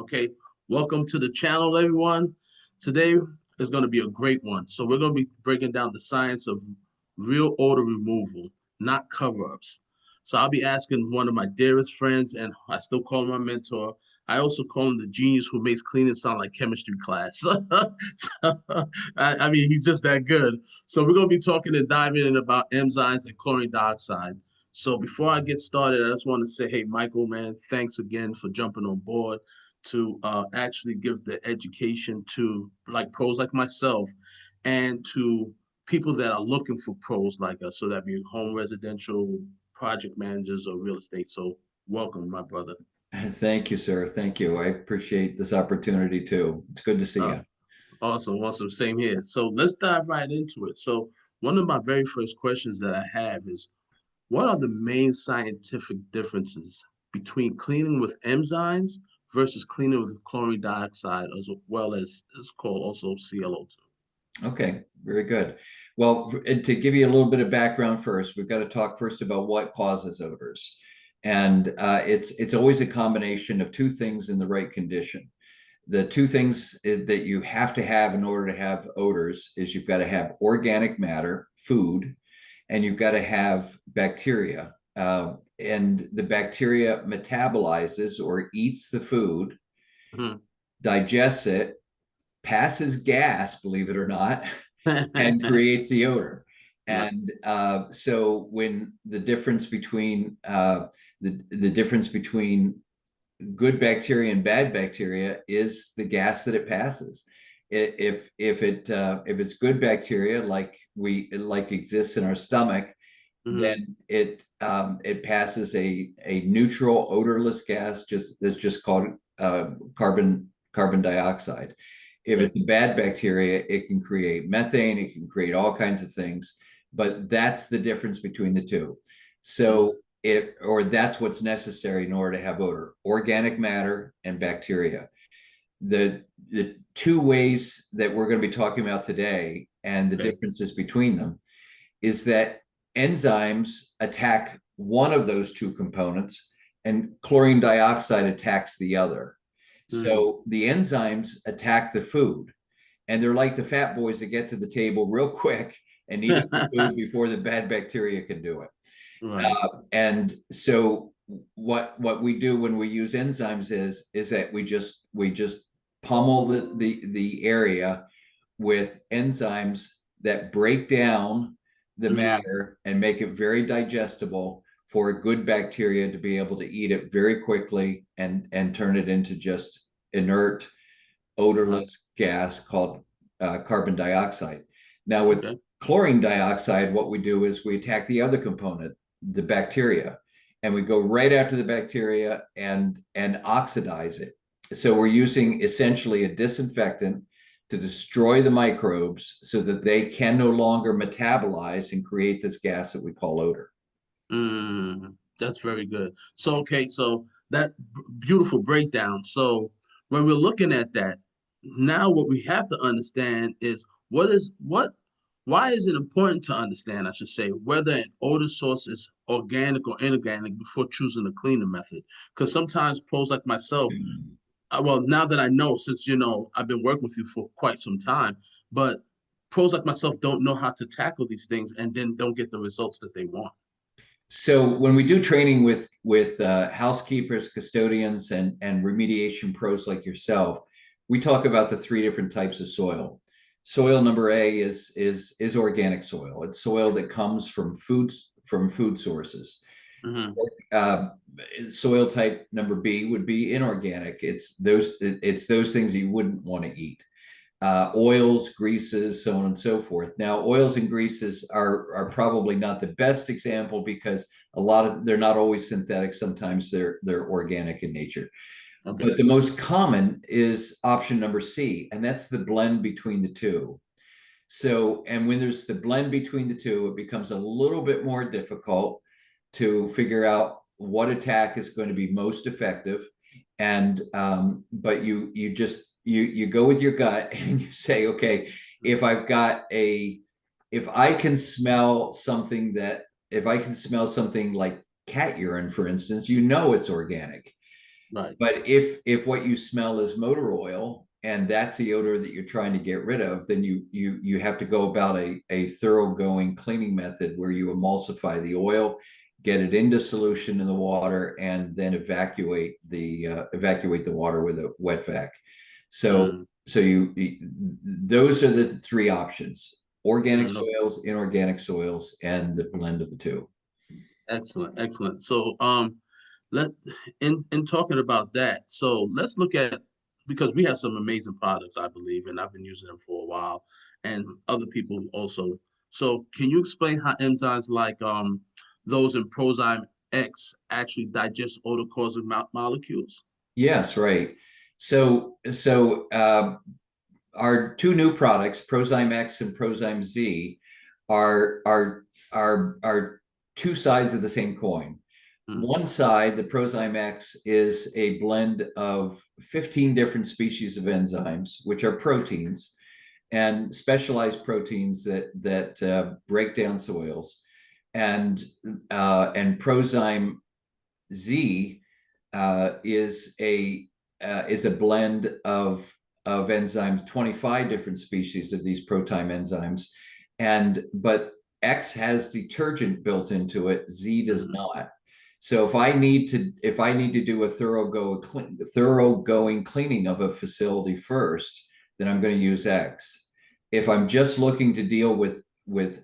Okay, welcome to the channel, everyone. Today is going to be a great one. So we're going to be breaking down the science of real odor removal, not cover-ups. So I'll be asking one of my dearest friends, and I still call him my mentor. I also call him the genius who makes cleaning sound like chemistry class. I mean, he's just that good. So we're going to be talking and diving in about enzymes and chlorine dioxide. So before I get started, I just want to say, hey, Michael, man, thanks again for jumping on board to actually give the education to like pros like myself and to people that are looking for pros like us. So that be home residential project managers or real estate. So welcome, my brother. Thank you, sir. Thank you. I appreciate this opportunity too. It's good to see Uh, you. awesome, awesome. Same here. So let's dive right into it. So one of my very first questions that I have is, what are the main scientific differences between cleaning with enzymes versus cleaning with chlorine dioxide, as well as it's called also ClO2? Okay, very good. Well, to give you a little bit of background first, we've got to talk first about what causes odors. And it's always a combination of two things in the right condition. The two things that you have to have in order to have odors is you've got to have organic matter, food, and you've got to have bacteria. And the bacteria metabolizes or eats the food, Mhm. digests it, passes gas, believe it or not, and creates the odor. Right. And so when the difference between the difference between good bacteria and bad bacteria is the gas that it passes. If it's good bacteria like exists in our stomach, Mhm. then it passes a neutral odorless gas that's just called carbon dioxide. If Okay. it's a bad bacteria, it can create methane, it can create all kinds of things, but that's the difference between the two. Mhm. So that's what's necessary in order to have odor: organic matter and bacteria. The two ways that we're going to be talking about today and the Okay. differences between them is that enzymes attack one of those two components and chlorine dioxide attacks the other. Mhm. So the enzymes attack the food, and they're like the fat boys that get to the table real quick and eat up the food before the bad bacteria can do it. Right. And so what we do when we use enzymes is that we just pummel the area with enzymes that break down the Mhm. matter and make it very digestible for a good bacteria to be able to eat it very quickly and turn it into just inert, Right. odorless gas called carbon dioxide. Now, with Okay. chlorine dioxide, what we do is we attack the other component, the bacteria, and we go right after the bacteria and oxidize it. So we're using essentially a disinfectant to destroy the microbes so that they can no longer metabolize and create this gas that we call odor. That's very good. So, okay, so that beautiful breakdown. So, when we're looking at that, now what we have to understand is why is it important to understand, I should say, whether an odor source is organic or inorganic before choosing a cleaner method? Because sometimes pros like myself, well, now that I know, since I've been working with you for quite some time, but pros like myself don't know how to tackle these things and then don't get the results that they want. So when we do training with housekeepers, custodians, and remediation pros like yourself, we talk about the three different types of soil. Soil number A is organic soil. It's soil that comes from food sources. Hmm. Uh, Soil type number B would be inorganic. It's those things you wouldn't want to eat. Oils, greases, so on and so forth. Now, oils and greases are probably not the best example because they're not always synthetic. Sometimes they're organic in nature. Okay. But the most common is option number C, and that's the blend between the two. So, and when there's the blend between the two, it becomes a little bit more difficult to figure out what attack is going to be most effective. And but you go with your gut and you say, okay, if I've got a if I can smell something that if I can smell something like cat urine, for instance, it's organic. Right. But if what you smell is motor oil and that's the odor that you're trying to get rid of, then you have to go about a thoroughgoing cleaning method where you emulsify the oil, get it into solution in the water, and then evacuate the water with a wet vac. So Mm, so those are the three options: organic no, soils, inorganic soils, and the blend of the two. excellent, excellent. So, let in talking about that, so let's look at, because we have some amazing products, I believe, and I've been using them for a while, and other people also. So, can you explain how enzymes like those in Prozyme X actually digest odor-causing molecules? Yes, right. So our two new products, Prozyme X and Prozyme Z, are are are two sides of the same coin. Mm, One side, the Prozyme X, is a blend of 15 different species of enzymes, which are proteins and specialized proteins that break down soils, and Prozyme Z is a blend of enzymes, 25 different species of these protein enzymes, and but X has detergent built into it, Z does mm, not. So if I need to do a thoroughgoing cleaning of a facility first, then I'm going to use X. If I'm just looking to deal with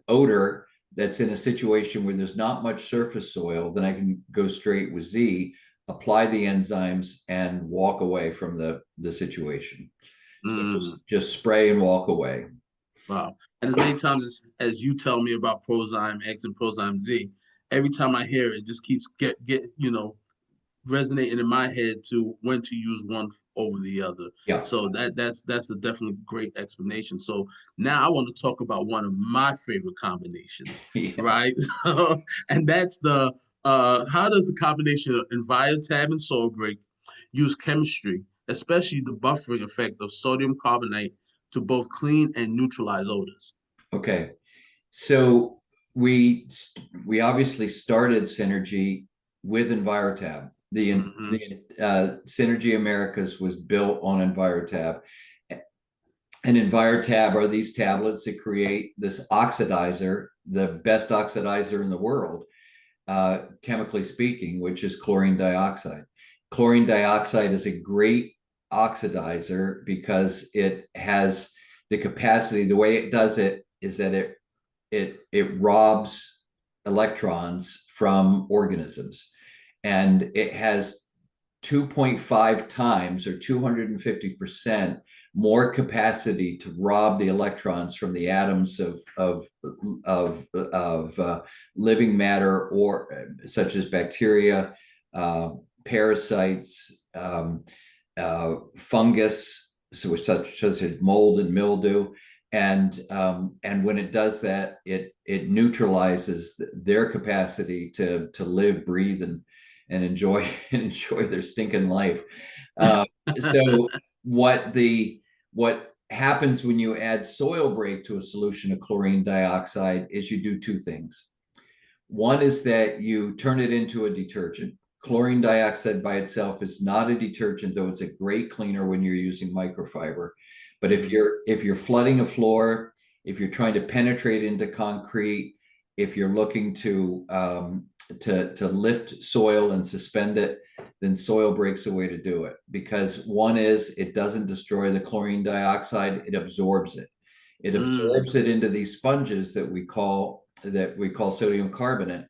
odor that's in a situation where there's not much surface soil, then I can go straight with Z, apply the enzymes, and walk away from the situation. So mm. just spray and walk away. Wow. And as many times as you tell me about Prozyme X and Prozyme Z, every time I hear it, it just keeps resonating in my head to when to use one over the other. Yeah. So that's a definitely great explanation. So now I want to talk about one of my favorite combinations, Yeah. right? So, and that's the how does the combination of Envirotab and Soil Break use chemistry, especially the buffering effect of sodium carbonate, to both clean and neutralize odors? Okay. So we we obviously started Synergy with Envirotab. Mm-hmm. The Synergy Americas was built on Envirotab. And Envirotab are these tablets that create this oxidizer, the best oxidizer in the world, chemically speaking, which is chlorine dioxide. Chlorine dioxide is a great oxidizer because it has the capacity. The way it does it is that it robs electrons from organisms, and it has 2.5 times or 250% more capacity to rob the electrons from the atoms of living matter, or such as bacteria, uh, parasites, fungus, so such as mold and mildew. And when it does that, it neutralizes their capacity to live, breathe, and enjoy and enjoy their stinking life. Uh, so what happens when you add soil break to a solution of chlorine dioxide is you do two things. One is that you turn it into a detergent. Chlorine dioxide by itself is not a detergent, though it's a great cleaner when you're using microfiber. But Mm, if you're flooding a floor, if you're trying to penetrate into concrete, if you're looking to lift soil and suspend it, then soil breaks a way to do it. Because one is it doesn't destroy the chlorine dioxide; it absorbs it. It mm, absorbs it into these sponges that we call sodium carbonate,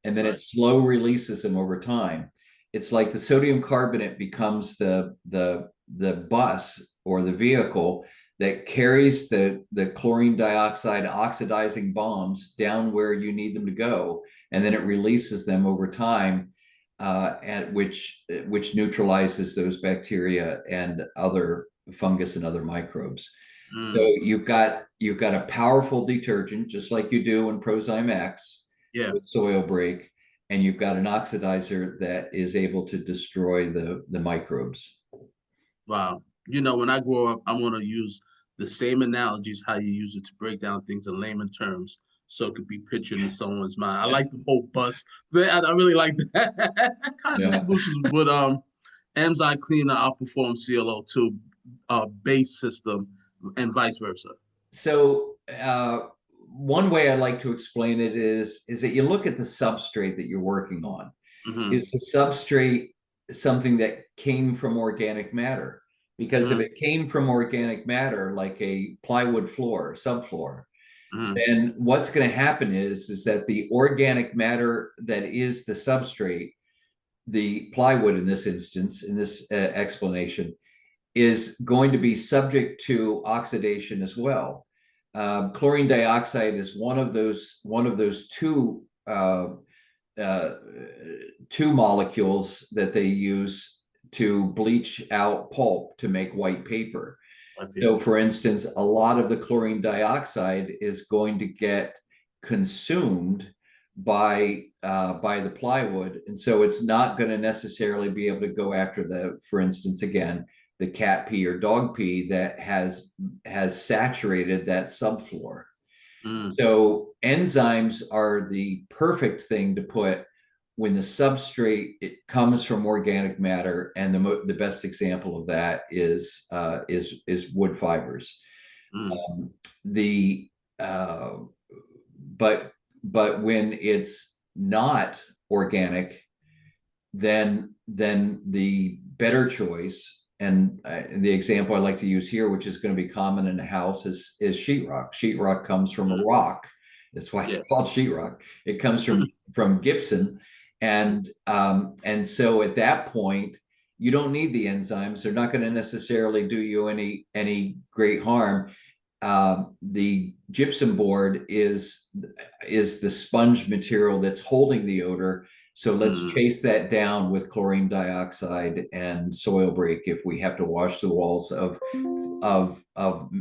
and then it right. slow releases them over time. It's like the sodium carbonate becomes the bus or the vehicle that carries the chlorine dioxide oxidizing bombs down where you need them to go, and then it releases them over time, at which neutralizes those bacteria and other fungus and other microbes. So Mm, you've got a powerful detergent, just like you do in Prozyme X yeah. with soil break, and you've got an oxidizer that is able to destroy the microbes. Wow. When I grow up, I'm going to use the same analogies how you use it to break down things in layman terms so it could be pictured in someone's mind. I Yeah, like the whole bus. I really like that. Kinds of yeah, solutions would enzyme cleaner outperforms ClO2 base system and vice versa? So one way I like to explain it is that you look at the substrate that you're working on. Mm-hmm. Is the substrate something that came from organic matter? Because if Mm-hmm. it came from organic matter, like a plywood floor, subfloor, Mm-hmm. then what's going to happen is that the organic matter that is the substrate, the plywood in this instance, in this explanation, is going to be subject to oxidation as well. Chlorine dioxide is one of those uh, two molecules that they use to bleach out pulp to make white paper. So, for instance, a lot of the chlorine dioxide is going to get consumed by the plywood, and so it's not going to necessarily be able to go after the, for instance, again, the cat pee or dog pee that has saturated that subfloor. Mm-hmm. So enzymes are the perfect thing to put when the substrate it comes from organic matter, and the best example of that is wood fibers. Mm-hmm. Um, the uh, but when it's not organic, then the better choice and the example I like to use here, which is going to be common in a house, is sheetrock. Sheetrock comes from a Mm-hmm. rock. That's why it's Yeah. called sheetrock. It comes from gypsum, and so at that point, you don't need the enzymes. They're not going to necessarily do you any great harm. The gypsum board is the sponge material that's holding the odor. So let's Mm-hmm. chase that down with chlorine dioxide and soil break if we have to wash the walls of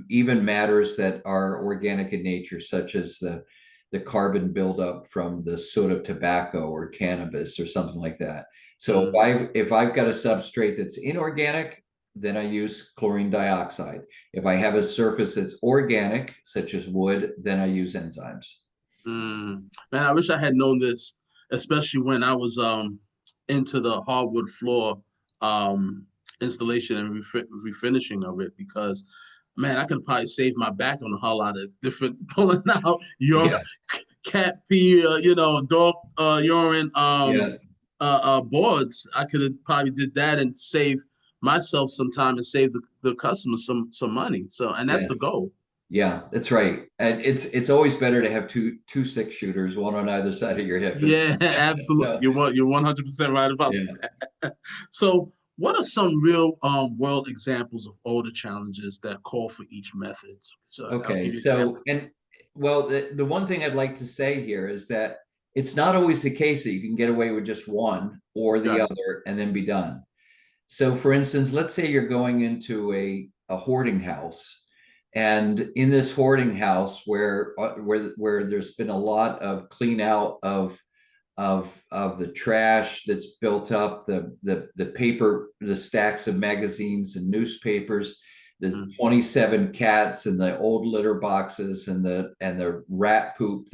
even matters that are organic in nature, such as the carbon buildup from the soot of tobacco or cannabis or something like that. So Mm-hmm. if I've got a substrate that's inorganic, then I use chlorine dioxide. If I have a surface that's organic, such as wood, then I use enzymes. Mm. Man, I wish I had known this, especially when I was into the hardwood floor um installation and refinishing of it, because man, I could probably save my back on a whole lot of different pulling out your Yeah, cat pee, dog urine yeah, boards. I could have probably did that and save myself some time and save the customer some money. So, and that's yes. the goal. Yeah, that's right. And it's always better to have two six shooters, one on either side of your hip, isn't Yeah, it? absolutely. No, You're 100% right about yeah. that. So, what are some real world examples of older challenges that call for each method? So, I'll give Okay. you an example. So, and well, the one thing I'd like to say here is that it's not always the case that you can get away with just one or the Right. other and then be done. So, for instance, let's say you're going into a hoarding house, and in this hoarding house where there's been a lot of clean out of the trash that's built up, the paper, the stacks of magazines and newspapers, the Mm, 27 cats and the old litter boxes and the rat poop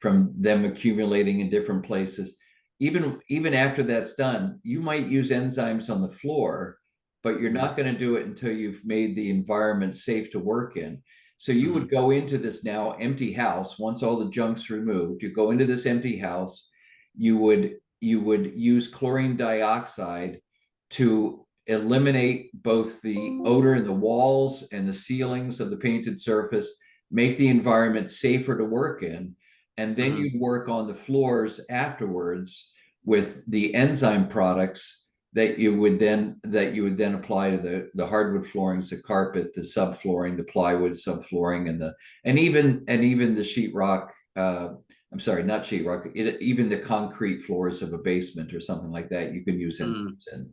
from them accumulating in different places. Even after that's done, you might use enzymes on the floor, but you're mm, not going to do it until you've made the environment safe to work in. So you mm, would go into this now empty house once all the junk's removed. You go into this empty house. You would use chlorine dioxide to eliminate both the odor in the walls and the ceilings of the painted surface, make the environment safer to work in, and then mm, you'd work on the floors afterwards with the enzyme products that you would then apply to the hardwood floorings, the carpet, the subflooring, the plywood subflooring, and even the sheetrock. I'm sorry, not sheetrock. Even the concrete floors of a basement or something like that, you can use mm. enzymes in.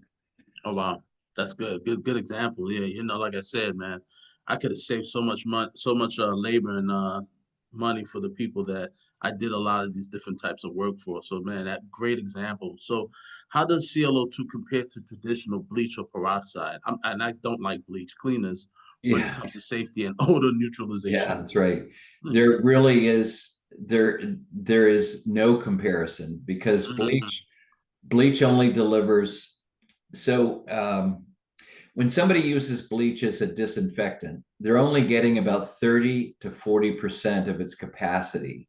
Oh wow, that's good. Good example. Yeah, like I said, man, I could have saved so much money, so much labor and money for the people that I did a lot of these different types of work for. So man, that great example. So how does ClO2 compare to traditional bleach or peroxide? And I don't like bleach cleaners when it Yeah, comes to safety and odor yeah, neutralization. that's right. Hmm. There really is there is no comparison because Mm-hmm. bleach Bleach only delivers. So when somebody uses bleach as a disinfectant, they're only getting about 30 to 40% of its capacity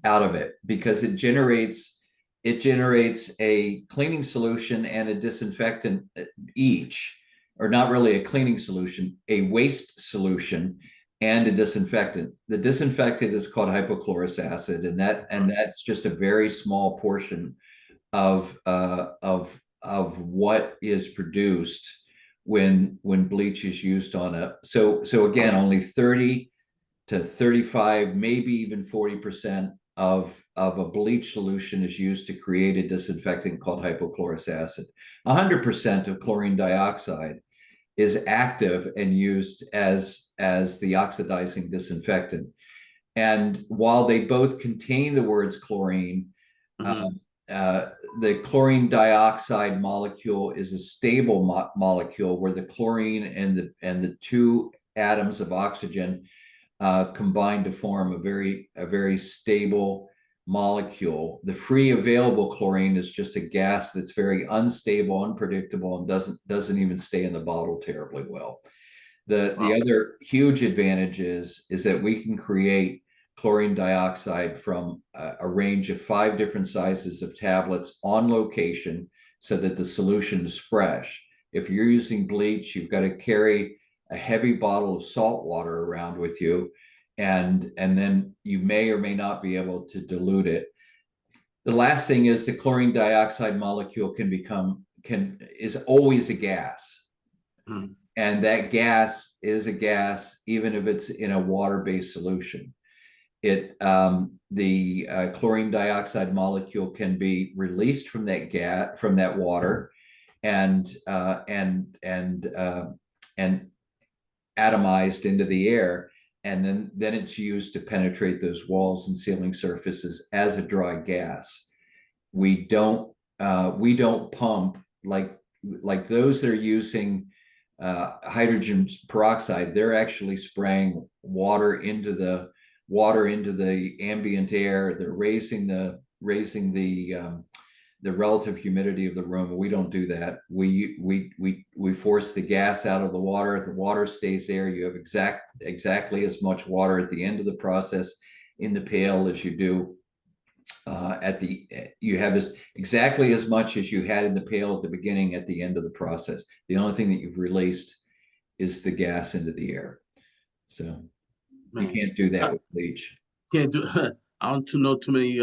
out of it, because it generates a cleaning solution and a disinfectant each, or not really a cleaning solution, a waste solution and a disinfectant. The disinfectant is called hypochlorous acid, and that's just a very small portion of what is produced when bleach is used on a. So again, only 30 to 35, maybe even 40% of a bleach solution is used to create a disinfectant called hypochlorous acid. 100% of chlorine dioxide is active and used as the oxidizing disinfectant. And while they both contain the words chlorine, Mm-hmm. uh, the chlorine dioxide molecule is a stable molecule, where the chlorine and the two atoms of oxygen combine to form a very stable molecule. The free available chlorine is just a gas that's very unstable, unpredictable, and doesn't even stay in the bottle terribly well. The Wow. other huge advantage is that we can create chlorine dioxide from a range of 5 different sizes of tablets on location, so that the solution is fresh. If you're using bleach, you've got to carry a heavy bottle of salt water around with you, and then you may or may not be able to dilute it. The last thing is the chlorine dioxide molecule is always a gas, Mm-hmm. and that gas is a gas even if it's in a water-based solution. The chlorine dioxide molecule can be released from that water, and and atomized into the air, and then it's used to penetrate those walls and ceiling surfaces as a dry gas. We don't pump like those that are using hydrogen peroxide. They're actually spraying water into the ambient air. They're raising the relative humidity of the room. We don't do that. We force the gas out of the water. If the water stays there, you have exactly as much water at the end of the process in the pail as you do you have exactly as much as you had in the pail at the beginning at the end of the process. The only thing that you've released is the gas into the air. So you Man, can't do that I with bleach. can't do. I don't know too many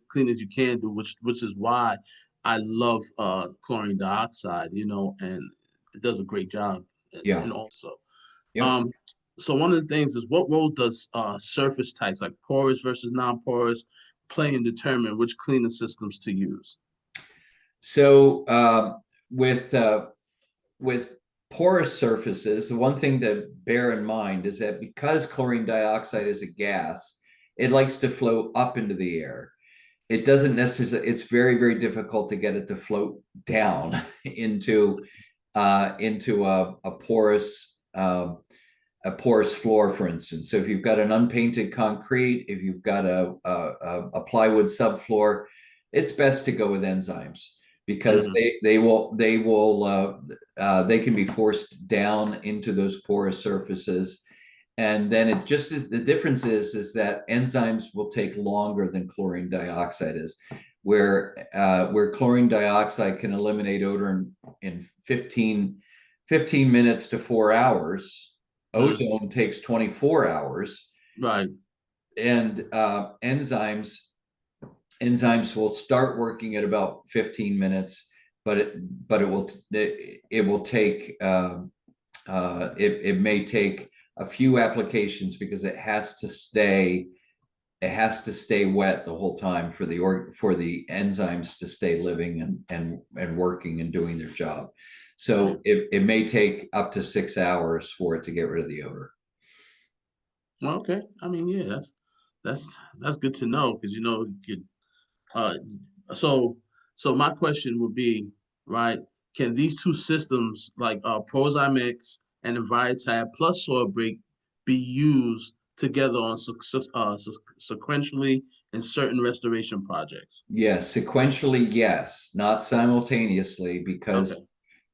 cleaners you can do, which is why I love chlorine dioxide. And it does a great job. Yeah. And also, Yep. um, so one of the things is, what role does surface types like porous versus non-porous play in determining which cleaning systems to use? So with porous surfaces, the one thing to bear in mind is that because chlorine dioxide is a gas, it likes to float up into the air. It doesn't necessarily, it's very, very difficult to get it to float down into a porous floor, for instance. So if you've got an unpainted concrete, if you've got a plywood subfloor, it's best to go with enzymes, because Mm-hmm. they can be forced down into those porous surfaces. And then the difference is that enzymes will take longer than chlorine dioxide is, where chlorine dioxide can eliminate odor in 15 minutes to 4 hours. Mm-hmm. Ozone takes 24 hours. Right. And enzymes will start working at about 15 minutes, but it will take it may take a few applications, because it has to stay wet the whole time for the enzymes to stay living and working and doing their job. Right. So it may take up to 6 hours for it to get rid of the odor. Well, okay. I mean, yeah, that's good to know, because you could uh so so my question would be, right, can these two systems like Prozymex and Envirotab plus soil break be used together on sequentially in certain restoration projects? Yes, sequentially, yes, not simultaneously, Okay.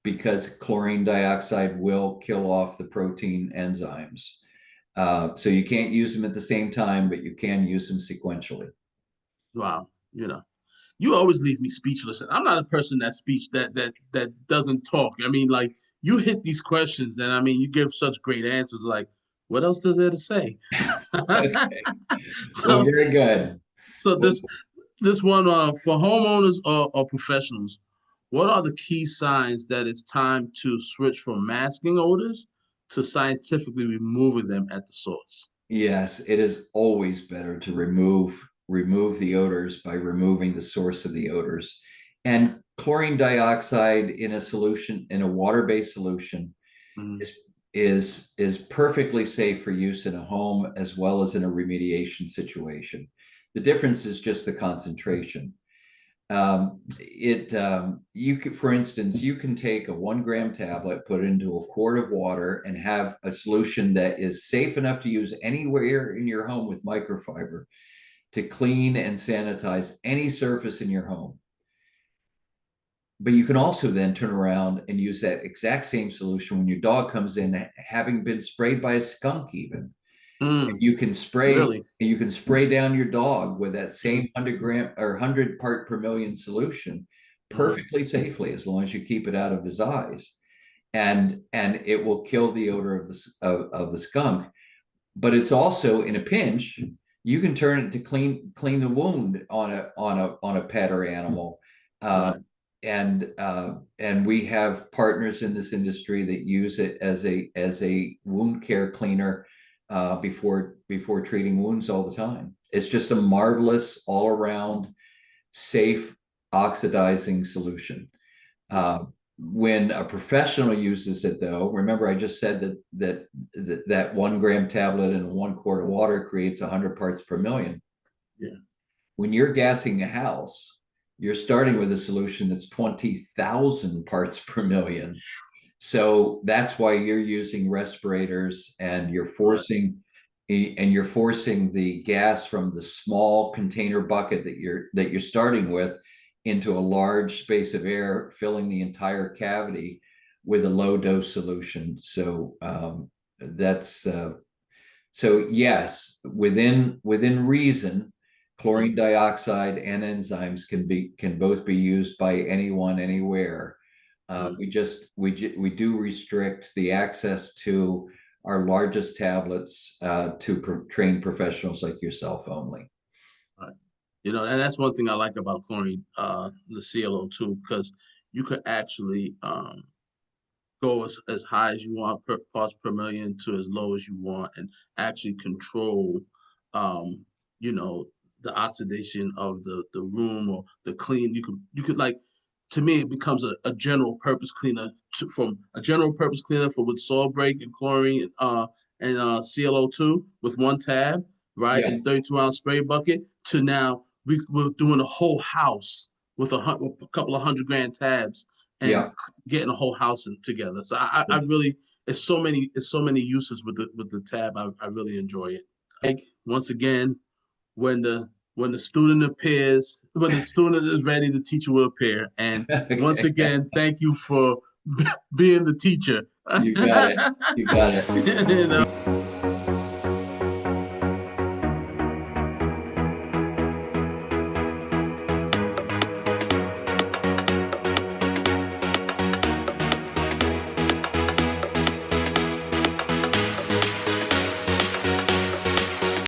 because chlorine dioxide will kill off the protein enzymes. So you can't use them at the same time, but you can use them sequentially. Wow. You always leave me speechless. And I'm not a person that doesn't talk. I mean, like you hit these questions, and I mean, you give such great answers. Like, what else is there to say? Okay. Well, so, very good. so Well, this one for homeowners or professionals. What are the key signs that it's time to switch from masking odors to scientifically removing them at the source? yes, it is always better to remove the odors by removing the source of the odors. And chlorine dioxide in a solution, in a water-based solution, Mm, is perfectly safe for use in a home as well as in a remediation situation. The difference is just the concentration. You could, for instance, you can take a 1 gram tablet, put it into a quart of water, and have a solution that is safe enough to use anywhere in your home with microfiber to clean and sanitize any surface in your home. But you can also then turn around and use that exact same solution when your dog comes in, having been sprayed by a skunk, even. mm, You can spray really? you can spray down your dog with that Mm, same 100 gram or 100 part per million solution mm, perfectly safely, as long as you keep it out of his eyes, and it will kill the odor of the skunk. But it's also, in a pinch, you can turn it to clean the wound on a pet or animal. uh, right. and we have partners in this industry that use it as a wound care cleaner before treating wounds all the time. It's just a marvelous all around safe oxidizing solution. Wow. Uh, when a professional uses it, though, remember I just said that 1 gram tablet in 1 quart of water creates 100 parts per million. Yeah. When you're gassing a house, you're starting with a solution that's 20,000 parts per million. So that's why you're using respirators, and Right. you're forcing the gas from the small container bucket that you're starting with into a large space of air, filling the entire cavity with a low dose solution. So that's so yes, within reason, chlorine Mm, dioxide and enzymes can both be used by anyone anywhere. mm, We do restrict the access to our largest tablets to trained professionals like yourself only. right. And that's one thing I like about chlorine, the ClO2, because you could actually go as high as you want per parts per million to as low as you want and actually control um, you know, the oxidation of the room or the clean. You could like to me it becomes a general purpose cleaner from a general purpose cleaner for with soil break and chlorine and ClO2 with one tab, right? Yeah, And 32-ounce spray bucket to now we're doing a whole house with a couple of 100 gram tabs and yeah. getting a whole house together. So I really it's so many uses with the tab. I really enjoy it. Like once again, when the student appears, when the student is ready, the teacher will appear. And once Okay. again, thank you for being the teacher. You got it. You got it. you know.